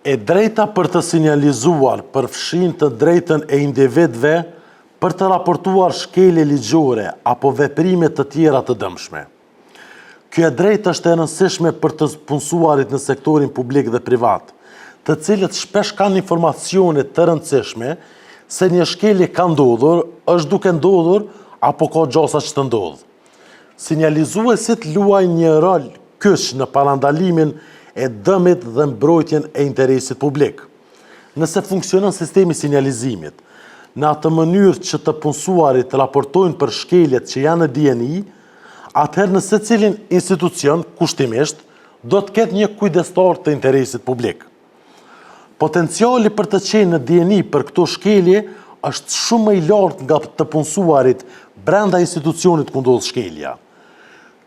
E drejta për të sinjalizuar përfshin të drejtën e individëve për të raportuar shkelje ligjore apo veprime të tjera të dëmshme. Kjo e drejtë është e rëndësishme për të punësuarit në sektorin publik dhe privat, të cilët shpesh kanë informacione të rëndësishme se një shkelje ka ndodhur, është duke ndodhur apo ka gjosa që të ndodhë. Sinjalizuesit luajnë një rol kyç në parandalimin e dëmit dhe mbrojtjen e interesit publik. Nëse funksionon sistemi sinjalizimit, në atë mënyrë që të punësuarit raportojnë për shkeljet që janë në DNI, atëherë në secilin institucion, kushtimisht, do të ketë një kujdestar të interesit publik. Potenciali për të qenë në DNI për këto shkelje është shumë më i lartë nga të punësuarit brenda institucionit ku ndodh shkelja.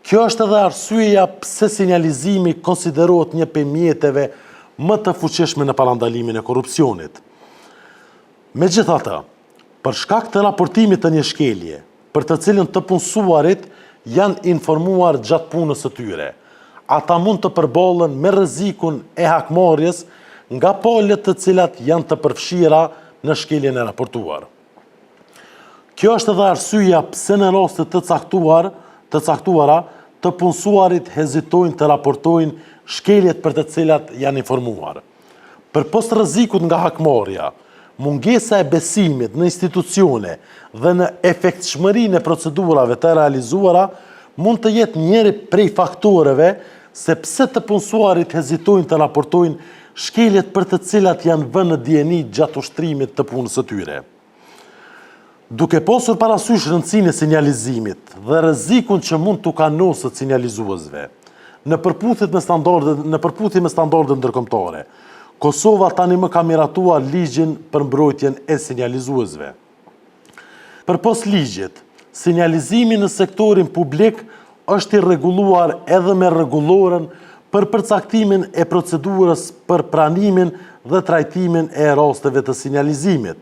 Kjo është edhe arsyeja pse sinjalizimi konsiderohet një prej mjeteve më të fuqishme në parandalimin e korrupsionit. Megjithatë, për shkak të raportimit të një shkelje, për të cilën të punësuarit janë informuar gjatë punës së tyre, ata mund të përballen me rrezikun e hakmarrjes nga palët të cilat janë të përfshira në shkeljen e raportuar. Kjo është edhe arsyeja pse në raste të caktuara të punësuarit hezitojnë të raportojnë shkeljet për të cilat janë informuar. Përpos rrezikut nga hakmarrja, mungesa e besimit në institucione dhe në efektshmërinë e procedurave të realizuara mund të jetë njëri prej faktoreve se pse të punësuarit hezitojnë të raportojnë shkeljet për të cilat janë vënë në DNI gjatë ushtrimit të punës së tyre. Duke pasur parasysh rëndësinë e sinjalizimit dhe rrezikun që mund t'u kanosët sinjalizuesve, në përputhje me standardet ndërkombëtare, Kosova tani më ka miratuar ligjin për mbrojtjen e sinjalizuesve. Përpos ligjit, sinjalizimi në sektorin publik është i rregulluar edhe me rregulloren për përcaktimin e procedurës për pranimin dhe trajtimin e rasteve të sinjalizimit.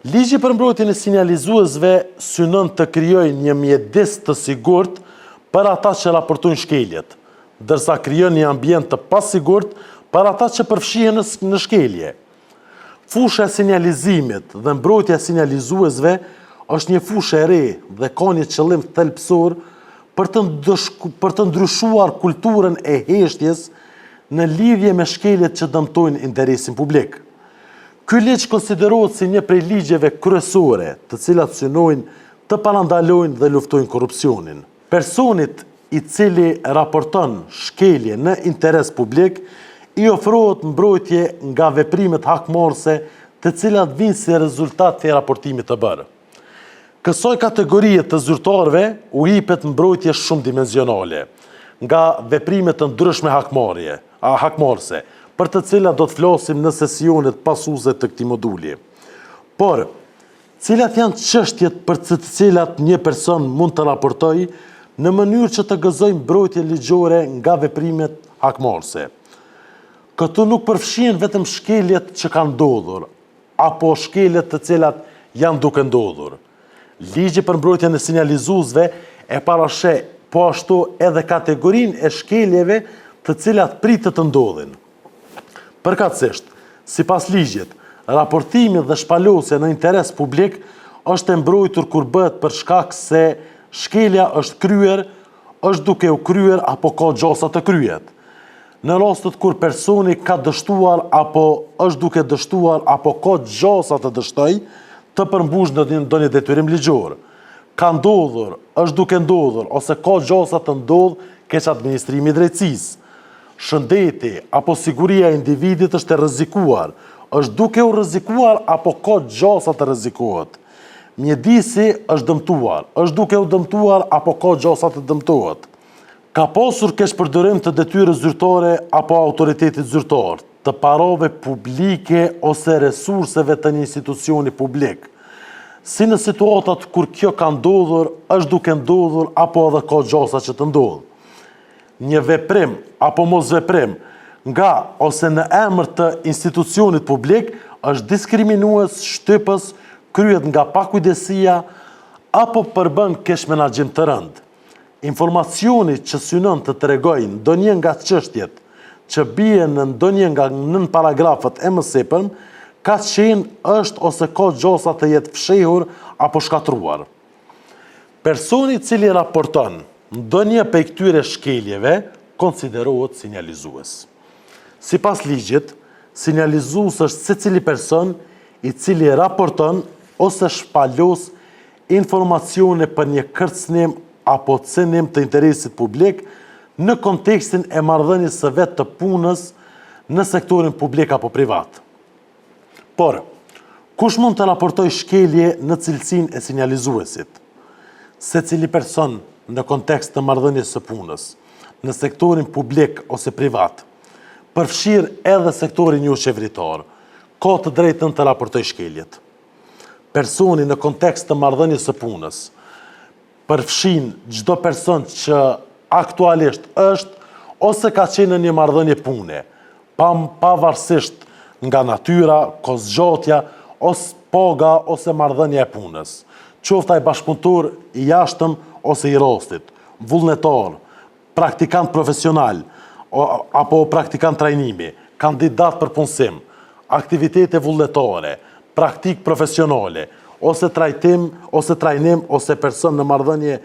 Ligji për mbrojtjen e sinjalizuesve synon të krijojë një mjedis të sigurt për ata që raportojnë shkeljet, ndërsa krijon një ambient të pasigurt për ata që përfshihen në shkelje. Fusha e sinjalizimit dhe mbrojtja e sinjalizuesve është një fushë e re dhe ka një qëllim thelbësor për të ndryshuar kulturën e heshtjes në lidhje me shkeljet që dëmtojnë interesin publik. Ky ligj konsiderohet si një prej ligjeve kryesore, të cilat synojnë të parandalojnë dhe luftojnë korrupsionin. Personit i cili raporton shkelje në interes publik i ofrohet mbrojtje nga veprimet hakmarrëse të cilat vijnë si rezultat të raportimit të bërë. Kësaj kategorie të zyrtarëve u jepet mbrojtje shumë dimensionale nga veprimet të ndryshme hakmarrëse, për të cilat do të flasim në sesionet pasuese të këtij moduli. Por, cilat janë çështjet për të cilat një person mund të raportojë në mënyrë që të gëzojë mbrojtje ligjore nga veprimet hakmarrëse. Këtu nuk përfshihen vetëm shkeljet që kanë ndodhur, apo shkeljet të cilat janë duke ndodhur. Ligji për mbrojtjen e sinjalizuesve e parasheh po ashtu edhe kategorinë e shkeljeve të cilat pritet të ndodhin. Përkatësisht, sipas ligjit, raportimi dhe shpalosja në interes publik është e mbrojtur kur bëhet për shkak se shkelja është kryer, është duke u kryer apo ka gjasa të kryet. Në rastet kur personi ka dështuar apo është duke dështuar apo ka gjasa të dështoj, të përmbush në ndonjë detyrim ligjor. Ka ndodhur, është duke ndodhur ose ka gjasa të ndodh keq administrimi i drejtësisë. Shëndeti apo siguria e individit është e rrezikuar, është duke u rrezikuar apo ka gjasa të rrezikohet. Mjedisi është dëmtuar, është duke u dëmtuar apo ka gjasa të dëmtohet. Ka pasur keqpërdorim të detyrës zyrtare apo autoritetit zyrtar, të parave publike ose resurseve të një institucioni publik. Si në situatat kur kjo ka ndodhur, është duke ndodhur apo edhe ka gjasa që të ndodhë. Një veprim apo mos veprim nga ose në emër të institucionit publik është diskriminues, shtypës, kryet nga pakujdesia apo përbën keq menaxhim të rënd. Informacioni që synon të tregojë ndonjë nga çështjet që bie në ndonjë nga nën paragrafët e mësepërm, ka qenë është ose ka gjosa të jetë fshehur apo shkatruar. Personi cili raporton ndonjë prej këtyre shkeljeve konsiderohet sinjalizues. Sipas ligjit, sinjalizues është secili person i cili raporton ose shpalos informacione për një kërcënim apo cënim të interesit publik në kontekstin e marrëdhënies së vet të punës në sektorin publik apo privat. Por, kush mund të raportoj shkelje në cilësinë e sinjalizuesit? Secili person në kontekst të marrëdhënies së punës, në sektorin publik ose privat, përfshirë edhe sektorin jo qeveritar, ka të drejtën të raportoj shkeljet. Personi në kontekst të marrëdhënies së punës, përfshin çdo person që aktualisht është ose ka qenë në një marrëdhënie pune, pavarësisht nga natyra, kozgjatja, ose paga ose marrëdhënia e punës. Qoftë ai bashkëpunëtor i jashtëm ose i rostit, vullnetar, praktikant profesional apo praktikant trajnimi, kandidat për punësim, aktivitete vullnetare, praktik profesionale, ose trajtim, ose trajnim, ose person në marrëdhënie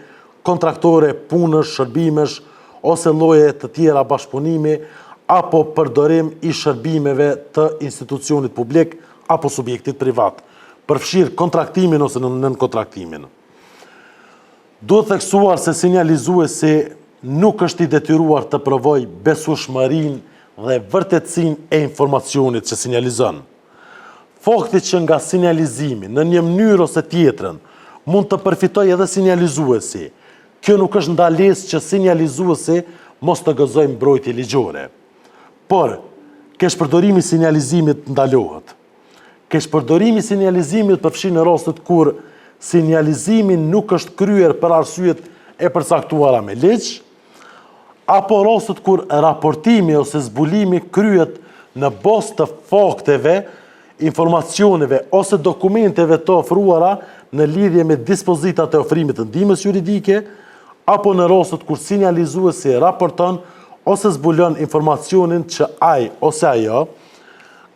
kontraktore, punësh, shërbimesh, ose lloje të tjera bashkëpunimi, apo përdorim i shërbimeve të institucionit publik apo subjektit privat, përfshirë kontraktimin ose nën kontraktimin. Duhet theksuar se sinjalizuesi nuk është i detyruar të provojë besueshmërinë dhe vërtetësinë e informacionit që sinjalizon. Fakti që nga sinjalizimi në një mënyrë ose tjetrën mund të përfitojë edhe sinjalizuesi, kjo nuk është ndalesë që sinjalizuesi mos të gëzojë mbrojtje ligjore. Por, keqpërdorimi i sinjalizimit ndalohet. Keqpërdorimi i sinjalizimit përfshin në rastet kur sinjalizimi nuk është kryer për arsyet e përcaktuara me ligj, apo rastet kur raportimi ose zbulimi kryhet në bazë të fakteve, informacioneve ose dokumenteve të ofruara në lidhje me dispozitat e ofrimit të ndihmës juridike, apo në rastet kur sinjalizuesi raporton ose zbulon informacionin që ai ose ajo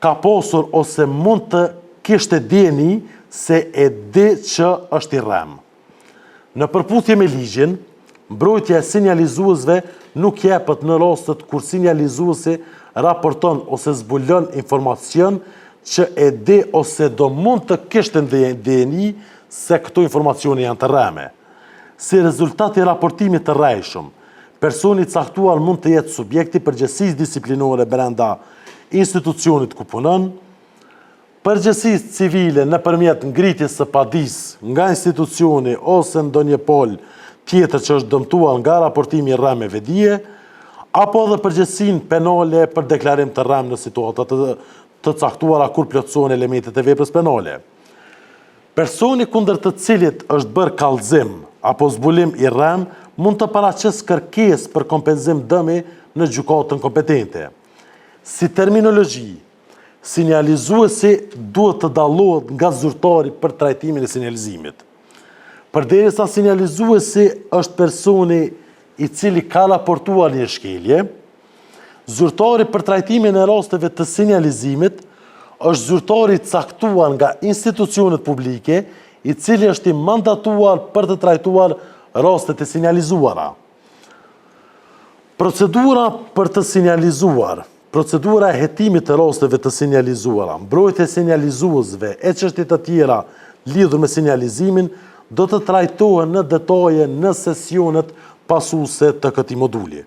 ka pasur ose mund të kishte dieni se e di që është i rrem. Në përputhje me ligjin, mbrojtja e sinjalizuesve nuk jepet në rastet kur sinjalizuesi raporton ose zbulon informacion që e di ose do mund të kishte dieni se këto informacione janë të rreme. Si rezultat i raportimit të rrejshëm, personi i caktuar mund të jetë subjekti përgjegjësisë disiplinore brenda institucionit ku punon, përgjegjësisë civile nëpërmjet ngritjes së padisë nga institucioni ose ndonjë pol tjetër që është dëmtuar nga raportimi i rremeve dije, apo edhe përgjegjësinë penale për deklarim të rrem në situata të caktuara kur plotësohen elementet e veprës penale. Personi kundër të cilit është bërë kallëzim apo zbulim i rrem mund të paraqesë kërkesë për kompenzim dëmi në gjykatën kompetente. Si terminologji, sinjalizuesi duhet të dallohet nga zyrtari për trajtimin e sinjalizimit. Përderisa sinjalizuesi është personi i cili ka raportuar një shkelje, zyrtari për trajtimin e rasteve të sinjalizimit është zyrtari caktuar nga institucionet publike, i cili është i mandatuar për të trajtuar rastet e sinjalizuara. Procedura për të sinjalizuar, procedura e hetimit të rasteve të sinjalizuara, mbrojtja e sinjalizuesve e çështje të tjera lidhur me sinjalizimin do të trajtohen në detaje në sesionet pasuese të këtij moduli.